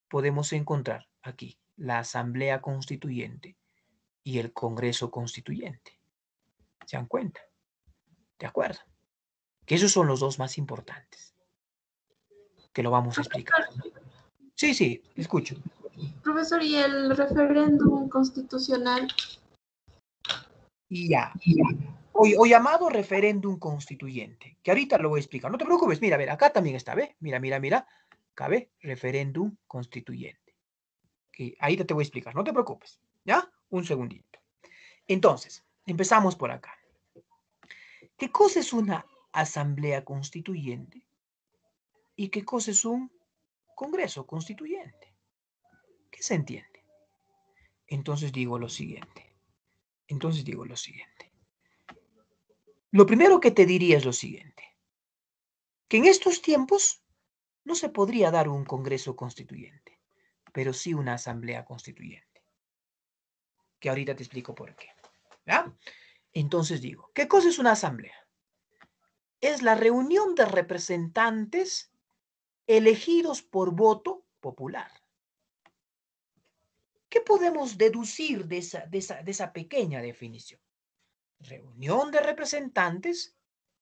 podemos encontrar aquí la Asamblea Constituyente y el Congreso Constituyente. ¿Se dan cuenta? ¿De acuerdo? Que esos son los dos más importantes. Que lo vamos a explicar. Sí, sí, escucho. Profesor, ¿y el referéndum constitucional? Y ya. O llamado referéndum constituyente, que ahorita lo voy a explicar. No te preocupes, mira, a ver, acá también está, ¿ve? Mira. Cabe referéndum constituyente. Que ahí te voy a explicar, no te preocupes. ¿Ya? Un segundito. Entonces, empezamos por acá. ¿Qué cosa es una asamblea constituyente? ¿Y qué cosa es un congreso constituyente? ¿Qué se entiende? Entonces digo lo siguiente. Lo primero que te diría es lo siguiente. Que en estos tiempos no se podría dar un congreso constituyente, pero sí una asamblea constituyente. Que ahorita te explico por qué. ¿Ya? Entonces digo, ¿qué cosa es una asamblea? Es la reunión de representantes elegidos por voto popular. ¿Qué podemos deducir de esa pequeña definición? Reunión de representantes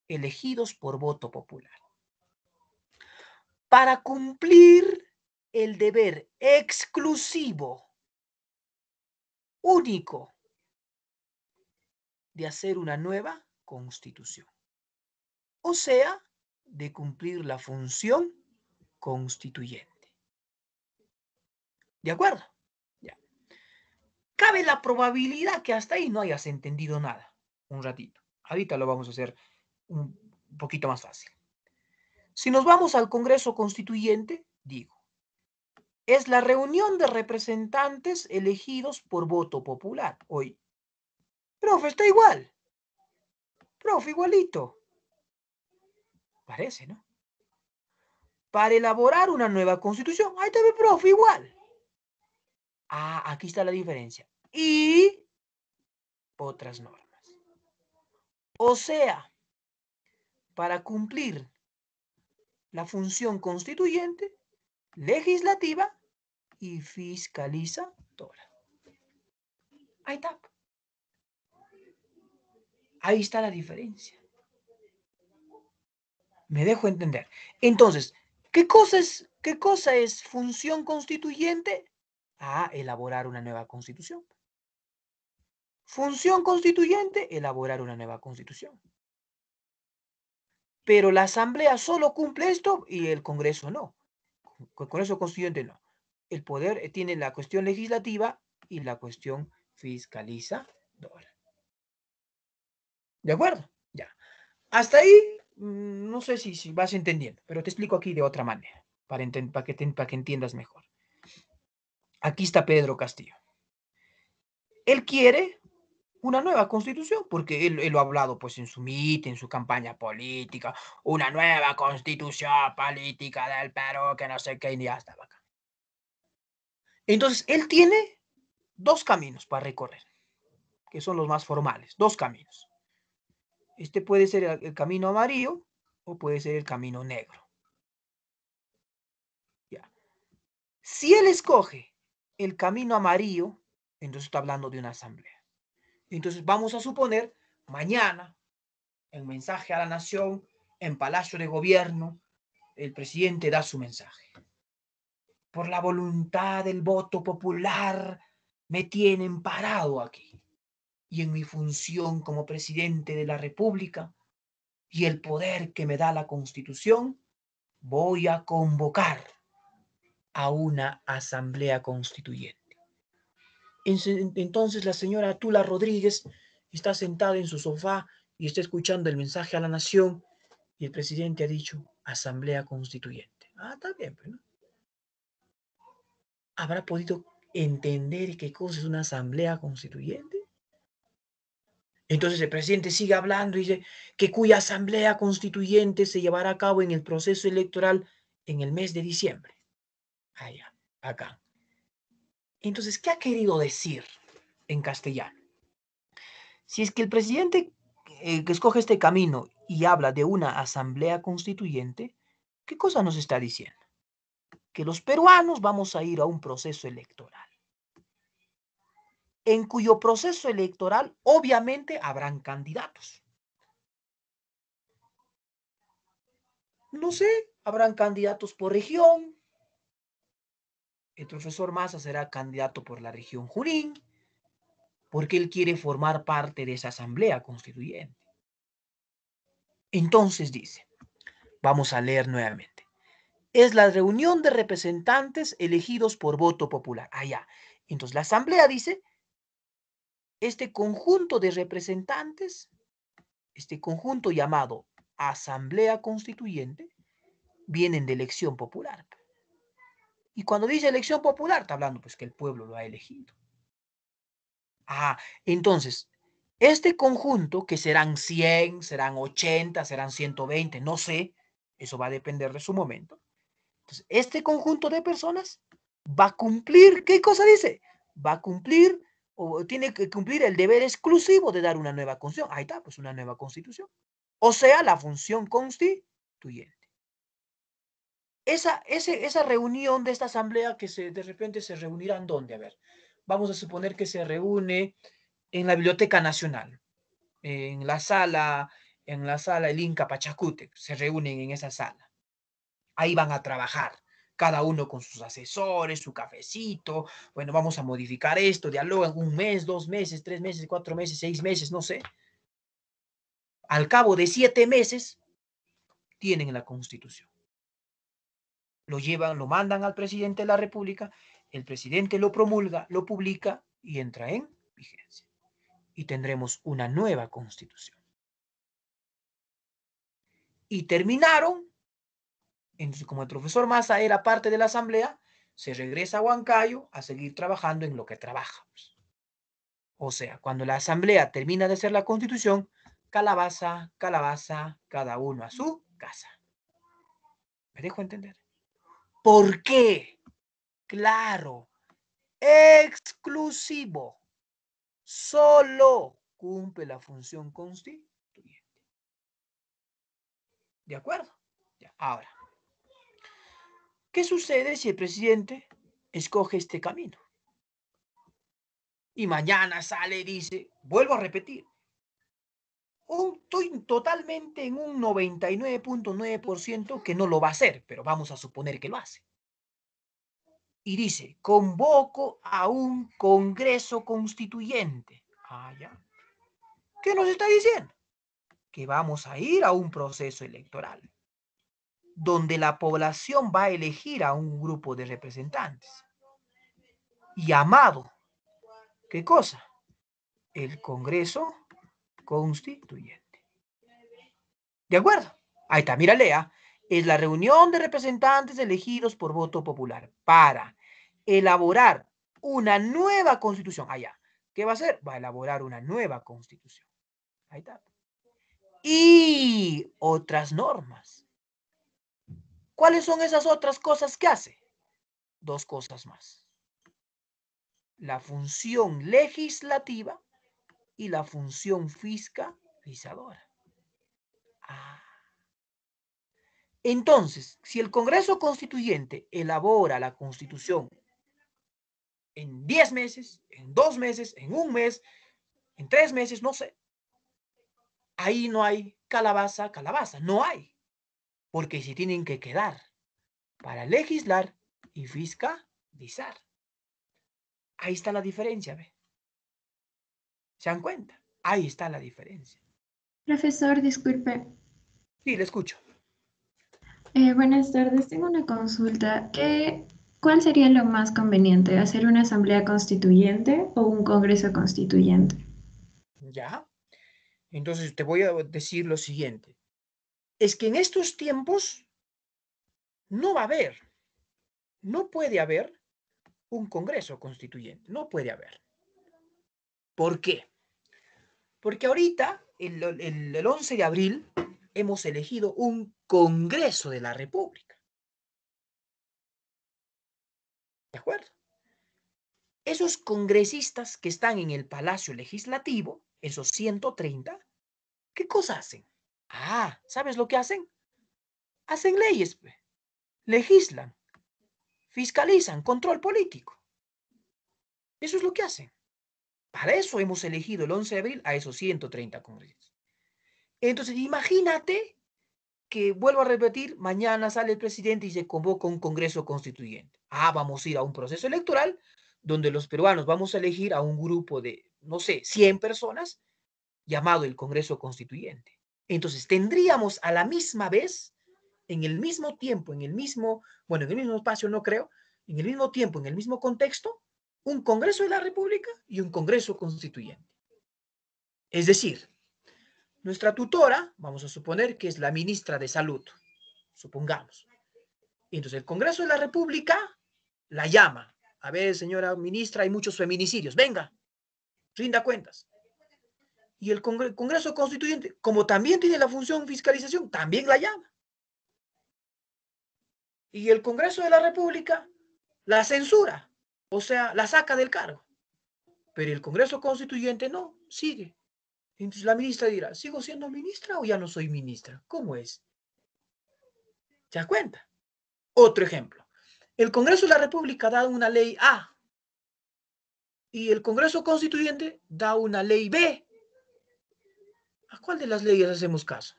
elegidos por voto popular. Para cumplir el deber exclusivo, único, de hacer una nueva constitución. O sea, de cumplir la función constituyente. ¿De acuerdo? Ya. Cabe la probabilidad que hasta ahí no hayas entendido nada. Un ratito. Ahorita lo vamos a hacer un poquito más fácil. Si nos vamos al Congreso Constituyente, digo, es la reunión de representantes elegidos por voto popular. Hoy, profe, está igual. Profe, igualito. Parece, ¿no? Para elaborar una nueva constitución. Ahí está, profe, igual. Ah, aquí está la diferencia. Y otras normas. O sea, para cumplir la función constituyente, legislativa y fiscalizadora. Ahí está. Ahí está la diferencia. Me dejo entender. Entonces, ¿qué cosa es función constituyente? Ah, elaborar una nueva constitución. Función constituyente, elaborar una nueva constitución. Pero la Asamblea solo cumple esto y el Congreso no. El Congreso Constituyente no. El poder tiene la cuestión legislativa y la cuestión fiscalizadora. ¿De acuerdo? Ya. Hasta ahí, no sé si vas entendiendo, pero te explico aquí de otra manera, para que entiendas mejor. Aquí está Pedro Castillo. Él quiere una nueva constitución, porque él lo ha hablado pues en su en su campaña política, una nueva constitución política del Perú, que no sé qué, y ya estaba acá. Entonces, él tiene dos caminos para recorrer, que son los más formales, dos caminos. Este puede ser el camino amarillo o puede ser el camino negro. Ya. Si él escoge el camino amarillo, entonces está hablando de una asamblea. Entonces vamos a suponer mañana, en mensaje a la nación, en Palacio de Gobierno, el presidente da su mensaje. Por la voluntad del voto popular, me tienen parado aquí. Y en mi función como presidente de la República y el poder que me da la Constitución, voy a convocar a una asamblea constituyente. Entonces la señora Tula Rodríguez está sentada en su sofá y está escuchando el mensaje a la nación y el presidente ha dicho asamblea constituyente. Ah, está bien, pues, ¿no? ¿Habrá podido entender qué cosa es una asamblea constituyente? Entonces el presidente sigue hablando y dice que cuya asamblea constituyente se llevará a cabo en el proceso electoral en el mes de diciembre. Allá, acá. Entonces, ¿qué ha querido decir en castellano? Si es que el presidente que escoge este camino y habla de una asamblea constituyente, ¿qué cosa nos está diciendo? Que los peruanos vamos a ir a un proceso electoral, en cuyo proceso electoral obviamente habrán candidatos. No sé, habrán candidatos por región. El profesor Massa será candidato por la región Junín, porque él quiere formar parte de esa asamblea constituyente. Entonces dice, vamos a leer nuevamente. Es la reunión de representantes elegidos por voto popular. Allá. Entonces la asamblea dice, este conjunto de representantes, este conjunto llamado asamblea constituyente, vienen de elección popular. Y cuando dice elección popular, está hablando pues que el pueblo lo ha elegido. Entonces, este conjunto, que serán 100, serán 80, serán 120, no sé, eso va a depender de su momento. Entonces, este conjunto de personas va a cumplir, ¿qué cosa dice? Va a cumplir o tiene que cumplir el deber exclusivo de dar una nueva constitución. Ahí está, pues una nueva constitución. O sea, la función constituyente. Esa reunión de esta asamblea que de repente se reunirán, ¿dónde? A ver, vamos a suponer que se reúne en la Biblioteca Nacional, en la sala el Inca Pachacútec, se reúnen en esa sala. Ahí van a trabajar, cada uno con sus asesores, su cafecito. Bueno, vamos a modificar esto, dialogan 1 mes, 2 meses, 3 meses, 4 meses, 6 meses, no sé. Al cabo de 7 meses, tienen la Constitución. Lo llevan, lo mandan al presidente de la República, el presidente lo promulga, lo publica y entra en vigencia. Y tendremos una nueva Constitución. Y terminaron. Entonces, como el profesor Massa era parte de la asamblea, se regresa a Huancayo a seguir trabajando en lo que trabaja. O sea, cuando la asamblea termina de hacer la constitución, calabaza, calabaza, cada uno a su casa. ¿Me dejo entender? ¿Por qué? Claro, exclusivo. Solo cumple la función constituyente. ¿De acuerdo? Ya, ahora. ¿Qué sucede si el presidente escoge este camino? Y mañana sale y dice, vuelvo a repetir, estoy totalmente en un 99.9% que no lo va a hacer, pero vamos a suponer que lo hace. Y dice, convoco a un Congreso Constituyente. Ya. ¿Qué nos está diciendo? Que vamos a ir a un proceso electoral, donde la población va a elegir a un grupo de representantes. Llamado, ¿qué cosa? El Congreso Constituyente. ¿De acuerdo? Ahí está, mira, lea. Es la reunión de representantes elegidos por voto popular para elaborar una nueva constitución. Allá. ¿Qué va a hacer? Va a elaborar una nueva constitución. Ahí está. Y otras normas. ¿Cuáles son esas otras cosas que hace? 2 cosas más. La función legislativa y la función fiscalizadora. Entonces, si el Congreso Constituyente elabora la Constitución en 10 meses, en 2 meses, en 1 mes, en 3 meses, no sé, ahí no hay calabaza, calabaza, no hay, porque se tienen que quedar para legislar y fiscalizar. Ahí está la diferencia, ¿ve? ¿Se dan cuenta? Ahí está la diferencia. Profesor, disculpe. Sí, le escucho. Buenas tardes, tengo una consulta. ¿Cuál sería lo más conveniente? ¿Hacer una asamblea constituyente o un congreso constituyente? ¿Ya? Entonces te voy a decir lo siguiente. Es que en estos tiempos no va a haber, no puede haber un Congreso Constituyente, no puede haber. ¿Por qué? Porque ahorita, el 11 de abril, hemos elegido un Congreso de la República. ¿De acuerdo? Esos congresistas que están en el Palacio Legislativo, esos 130, ¿qué cosa hacen? Ah, ¿sabes lo que hacen? Hacen leyes, legislan, fiscalizan, control político. Eso es lo que hacen. Para eso hemos elegido el 11 de abril a esos 130 congresistas. Entonces, imagínate que, vuelvo a repetir, mañana sale el presidente y se convoca un Congreso Constituyente. Ah, vamos a ir a un proceso electoral donde los peruanos vamos a elegir a un grupo de, no sé, 100 personas llamado el Congreso Constituyente. Entonces, tendríamos a la misma vez, en el mismo tiempo, en el mismo espacio no creo, en el mismo tiempo, en el mismo contexto, un Congreso de la República y un Congreso Constituyente. Es decir, nuestra tutora, vamos a suponer que es la ministra de Salud, supongamos. Entonces el Congreso de la República la llama. A ver, señora ministra, hay muchos feminicidios. Venga, rinda cuentas. Y el Congreso Constituyente, como también tiene la función fiscalización, también la llama. Y el Congreso de la República la censura, o sea, la saca del cargo. Pero el Congreso Constituyente no, sigue. Entonces la ministra dirá, ¿sigo siendo ministra o ya no soy ministra? ¿Cómo es? ¿Se da cuenta? Otro ejemplo. El Congreso de la República da una ley A y el Congreso Constituyente da una ley B. ¿A cuál de las leyes hacemos caso?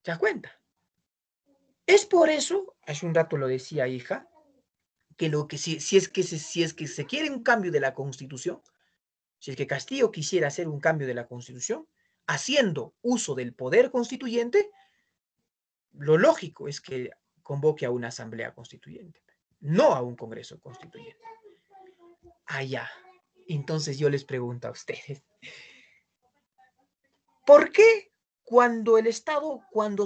¿Se da cuenta? Es por eso, hace un rato lo decía hija, que si es que se quiere un cambio de la Constitución, si es que Castillo quisiera hacer un cambio de la Constitución, haciendo uso del poder constituyente, lo lógico es que convoque a una asamblea constituyente, no a un Congreso Constituyente. Allá. Entonces yo les pregunto a ustedes, ¿por qué cuando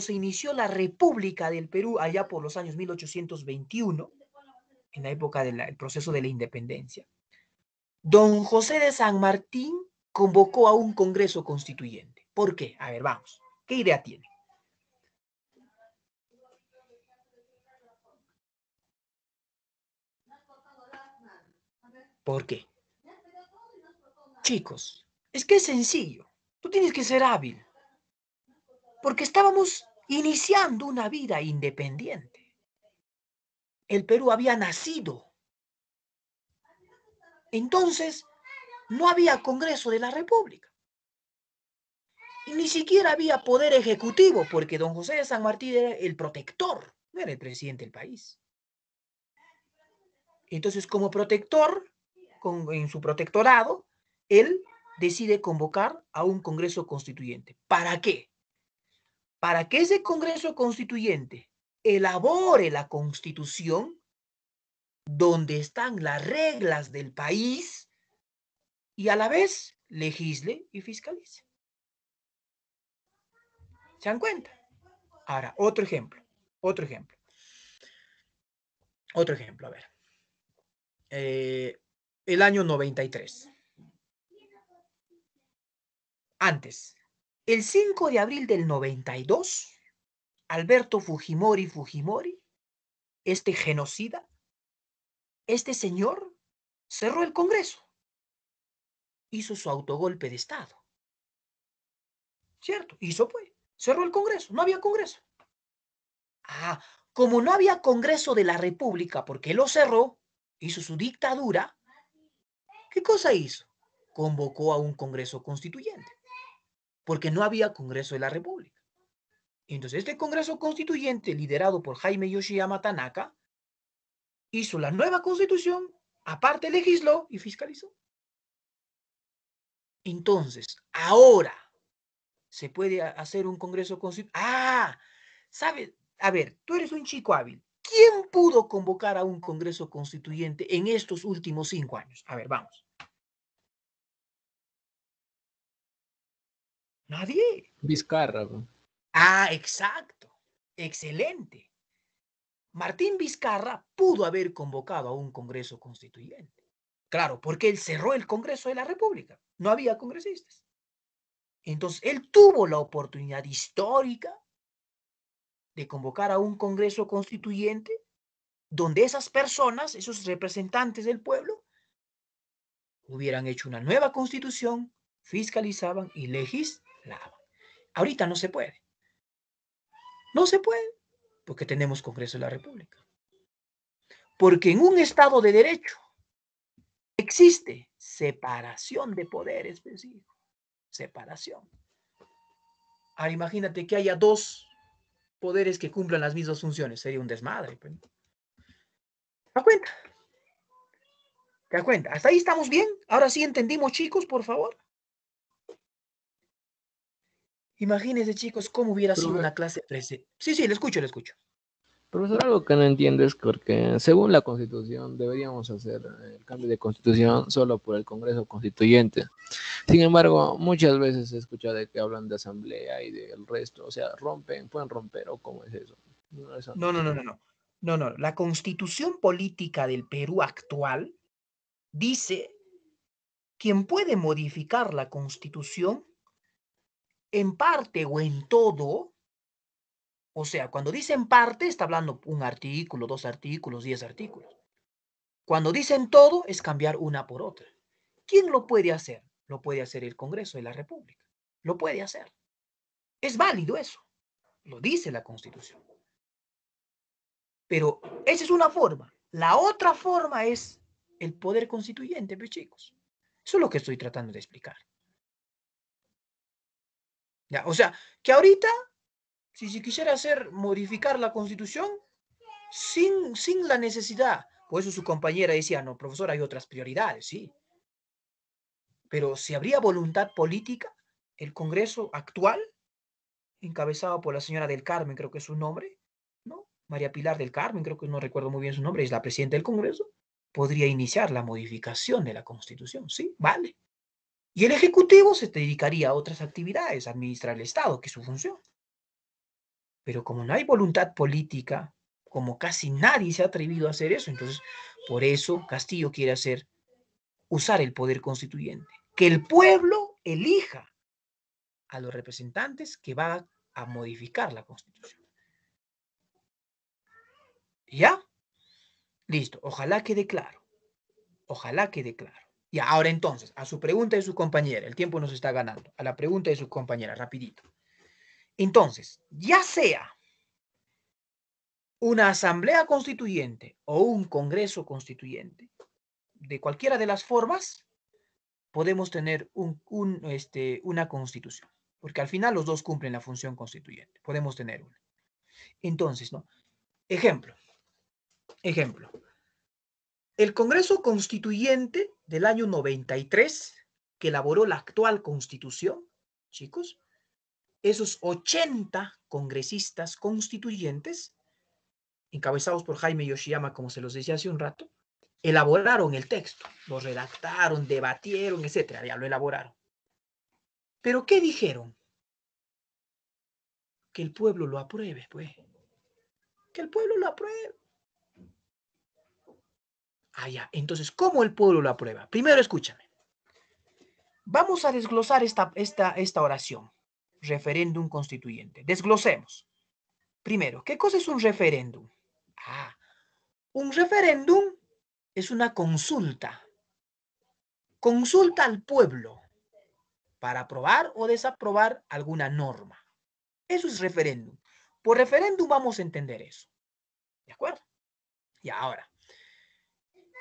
se inició la República del Perú, allá por los años 1821, en la época del proceso de la independencia, don José de San Martín convocó a un Congreso Constituyente? ¿Por qué? A ver, vamos. ¿Qué idea tiene? ¿Por qué? Chicos, es que es sencillo. Tú tienes que ser hábil. Porque estábamos iniciando una vida independiente. El Perú había nacido. Entonces, no había Congreso de la República. Y ni siquiera había poder ejecutivo, porque don José de San Martín era el protector, no era el presidente del país. Entonces, como protector, en su protectorado, él decide convocar a un Congreso Constituyente. ¿Para qué? Para que ese Congreso Constituyente elabore la Constitución donde están las reglas del país y a la vez legisle y fiscalice. ¿Se dan cuenta? Ahora, otro ejemplo, a ver. El año 93. Antes, el 5 de abril del 92, Alberto Fujimori, este genocida, este señor cerró el Congreso, hizo su autogolpe de Estado. ¿Cierto? Cerró el Congreso, no había Congreso. Ah, como no había Congreso de la República porque lo cerró, hizo su dictadura, ¿qué cosa hizo? Convocó a un Congreso Constituyente, porque no había Congreso de la República. Entonces este Congreso Constituyente, liderado por Jaime Yoshiyama Tanaka, hizo la nueva Constitución, aparte legisló y fiscalizó. Entonces, ahora se puede hacer un Congreso Constituyente. Ah, ¿sabes? A ver, tú eres un chico hábil. ¿Quién pudo convocar a un Congreso Constituyente en estos últimos 5 años? A ver, vamos. Nadie. Vizcarra. Ah, exacto. Excelente. Martín Vizcarra pudo haber convocado a un Congreso Constituyente. Claro, porque él cerró el Congreso de la República. No había congresistas. Entonces, él tuvo la oportunidad histórica de convocar a un Congreso Constituyente donde esas personas, esos representantes del pueblo, hubieran hecho una nueva constitución, fiscalizaban y legislaban. Ahorita no se puede. No se puede porque tenemos Congreso de la República. Porque en un Estado de Derecho existe separación de poderes, pues, hijo. Separación. Ahora imagínate que haya dos poderes que cumplan las mismas funciones. Sería un desmadre. Pues. ¿Te das cuenta? ¿Te das cuenta? ¿Hasta ahí estamos bien? Ahora sí entendimos, chicos, por favor. Imagínense, chicos, cómo hubiera sido Profe- una clase presencial. Sí, le escucho, le escucho. Profesor, algo que no entiendo es porque según la Constitución deberíamos hacer el cambio de Constitución solo por el Congreso Constituyente. Sin embargo, muchas veces he escuchado de que hablan de asamblea y del resto, o sea, rompen, pueden romper o cómo es eso. No, eso no No, no, no, entiendo. no, no. No, no. La constitución política del Perú actual dice quien puede modificar la constitución en parte o en todo. O sea, cuando dice en parte, está hablando un artículo, 2 artículos, 10 artículos. Cuando dicen todo, es cambiar una por otra. ¿Quién lo puede hacer? Lo puede hacer el Congreso de la República. Lo puede hacer. Es válido eso. Lo dice la Constitución. Pero esa es una forma. La otra forma es el poder constituyente, pues, chicos. Eso es lo que estoy tratando de explicar. ¿Ya? O sea, que ahorita, si quisiera hacer, modificar la Constitución sin la necesidad, por eso su compañera decía, no, profesor, hay otras prioridades, sí. Pero si habría voluntad política, el Congreso actual, encabezado por la señora del Carmen, creo que es su nombre, ¿no? María Pilar del Carmen, creo que no recuerdo muy bien su nombre, es la presidenta del Congreso, podría iniciar la modificación de la Constitución, sí, vale. Y el Ejecutivo se dedicaría a otras actividades, a administrar el Estado, que es su función. Pero como no hay voluntad política, como casi nadie se ha atrevido a hacer eso, entonces por eso Castillo quiere usar el poder constituyente. Que el pueblo elija a los representantes que van a modificar la Constitución. ¿Ya? Listo. Ojalá quede claro. Ojalá quede claro. Y ahora entonces, a su pregunta de su compañera, el tiempo nos está ganando, a la pregunta de su compañera, rapidito. Entonces, ya sea una asamblea constituyente o un congreso constituyente, de cualquiera de las formas, podemos tener una constitución, porque al final los dos cumplen la función constituyente. Podemos tener una. Entonces, ¿no? Ejemplo. El Congreso Constituyente del año 93, que elaboró la actual Constitución, chicos, esos 80 congresistas constituyentes, encabezados por Jaime Yoshiyama, como se los decía hace un rato, elaboraron el texto, lo redactaron, debatieron, etcétera, ya lo elaboraron. ¿Pero qué dijeron? Que el pueblo lo apruebe, pues. Que el pueblo lo apruebe. Ah, ya. Entonces, ¿cómo el pueblo lo aprueba? Primero, escúchame. Vamos a desglosar esta oración. Referéndum constituyente. Desglosemos. Primero, ¿qué cosa es un referéndum? Ah, un referéndum es una consulta. Consulta al pueblo para aprobar o desaprobar alguna norma. Eso es referéndum. Por referéndum vamos a entender eso. ¿De acuerdo? Y ahora,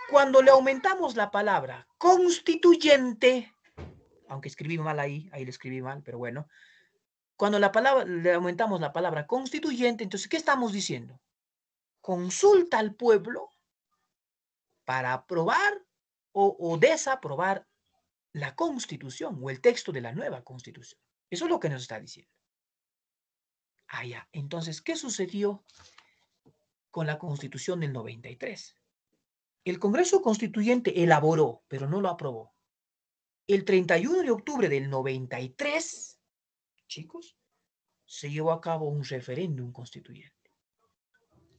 cuando le aumentamos la palabra constituyente, aunque escribí mal ahí le escribí mal, pero bueno, cuando le aumentamos la palabra constituyente, entonces, ¿qué estamos diciendo? Consulta al pueblo para aprobar o desaprobar la Constitución o el texto de la nueva Constitución. Eso es lo que nos está diciendo. Ah, ya. Entonces, ¿qué sucedió con la Constitución del 93? El Congreso Constituyente elaboró, pero no lo aprobó. El 31 de octubre del 93, chicos, se llevó a cabo un referéndum constituyente,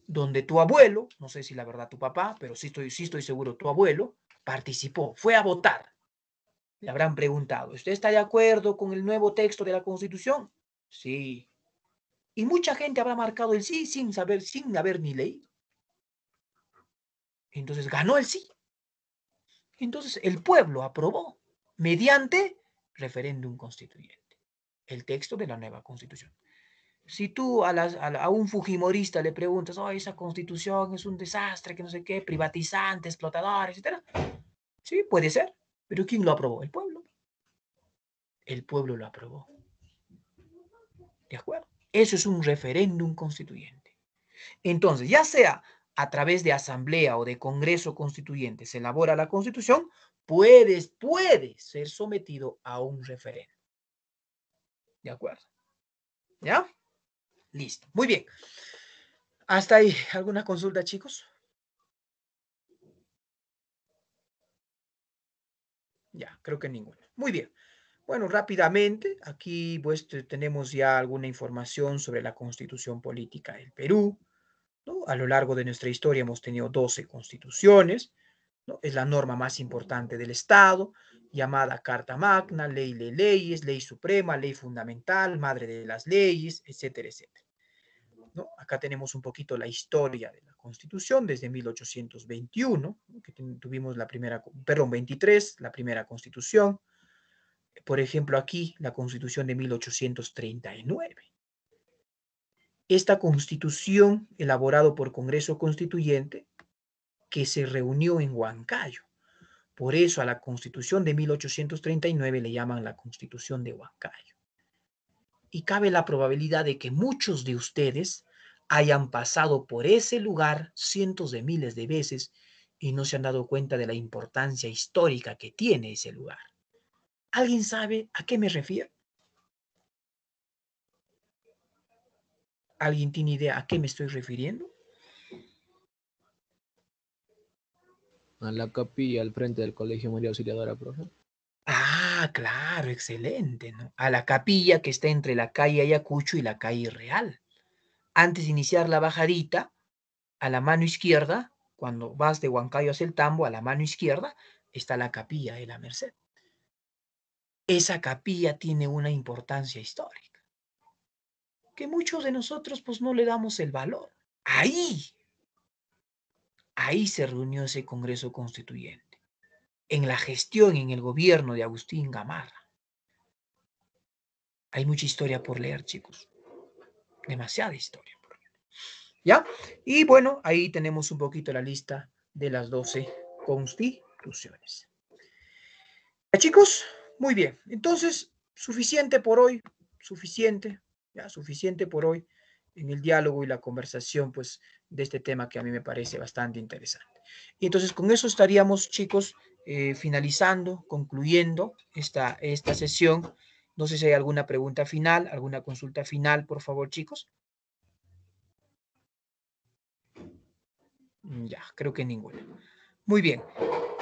donde tu abuelo, no sé si la verdad tu papá, pero sí estoy seguro, tu abuelo, participó, fue a votar. Le habrán preguntado, ¿usted está de acuerdo con el nuevo texto de la Constitución? Sí. Y mucha gente habrá marcado el sí sin saber, sin haber ni leído. Entonces ganó el sí. Entonces el pueblo aprobó mediante referéndum constituyente el texto de la nueva Constitución. Si tú a un fujimorista le preguntas, oh, esa Constitución es un desastre, que no sé qué, privatizante, explotador, etc. Sí, puede ser. Pero ¿quién lo aprobó? El pueblo. El pueblo lo aprobó. ¿De acuerdo? Eso es un referéndum constituyente. Entonces, ya sea a través de asamblea o de congreso constituyente se elabora la Constitución, puede ser sometido a un referéndum. ¿De acuerdo? ¿Ya? Listo. Muy bien. ¿Hasta ahí alguna consulta, chicos? Ya, creo que ninguna. Muy bien. Bueno, rápidamente, aquí pues tenemos ya alguna información sobre la Constitución Política del Perú, ¿no? A lo largo de nuestra historia hemos tenido 12 constituciones, ¿no? Es la norma más importante del Estado, llamada Carta Magna, ley de leyes, ley suprema, ley fundamental, madre de las leyes, etcétera, etcétera. ¿No? Acá tenemos un poquito la historia de la Constitución desde 1821, ¿no? Que tuvimos la primera, perdón, 23, la primera Constitución. Por ejemplo, aquí la Constitución de 1839. Esta Constitución, elaborada por Congreso Constituyente, que se reunió en Huancayo. Por eso a la Constitución de 1839 le llaman la Constitución de Huancayo. Y cabe la probabilidad de que muchos de ustedes hayan pasado por ese lugar cientos de miles de veces y no se han dado cuenta de la importancia histórica que tiene ese lugar. ¿Alguien sabe a qué me refiero? ¿Alguien tiene idea a qué me estoy refiriendo? A la capilla al frente del Colegio María Auxiliadora, profe. Ah, claro, excelente, ¿no? A la capilla que está entre la calle Ayacucho y la calle Real. Antes de iniciar la bajadita, a la mano izquierda, cuando vas de Huancayo hacia el Tambo, a la mano izquierda, está la capilla de la Merced. Esa capilla tiene una importancia histórica, que muchos de nosotros pues no le damos el valor. Ahí se reunió ese Congreso Constituyente, en la gestión, en el gobierno de Agustín Gamarra. Hay mucha historia por leer, chicos. Demasiada historia por leer. ¿Ya? Y bueno, ahí tenemos un poquito la lista de las 12 constituciones. ¿Ya, chicos? Muy bien. Entonces, suficiente por hoy. Suficiente. Ya, suficiente por hoy en el diálogo y la conversación, pues, de este tema que a mí me parece bastante interesante. Y entonces, con eso estaríamos, chicos, finalizando, concluyendo esta sesión. No sé si hay alguna pregunta final, alguna consulta final, por favor, chicos. Ya, creo que ninguna. Muy bien.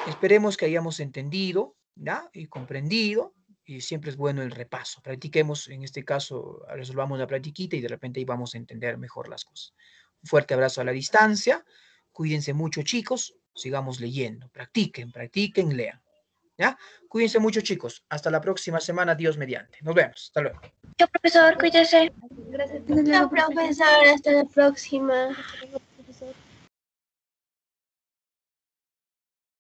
Esperemos que hayamos entendido, ¿ya? Y comprendido. Y siempre es bueno el repaso. Practiquemos, en este caso, resolvamos la practiquita y de repente ahí vamos a entender mejor las cosas. Un fuerte abrazo a la distancia. Cuídense mucho, chicos. Sigamos leyendo. Practiquen, practiquen, lean. ¿Ya? Cuídense mucho, chicos. Hasta la próxima semana, Dios mediante. Nos vemos. Hasta luego. Chao, profesor, cuídese. Gracias. Chao, profesor, hasta la próxima.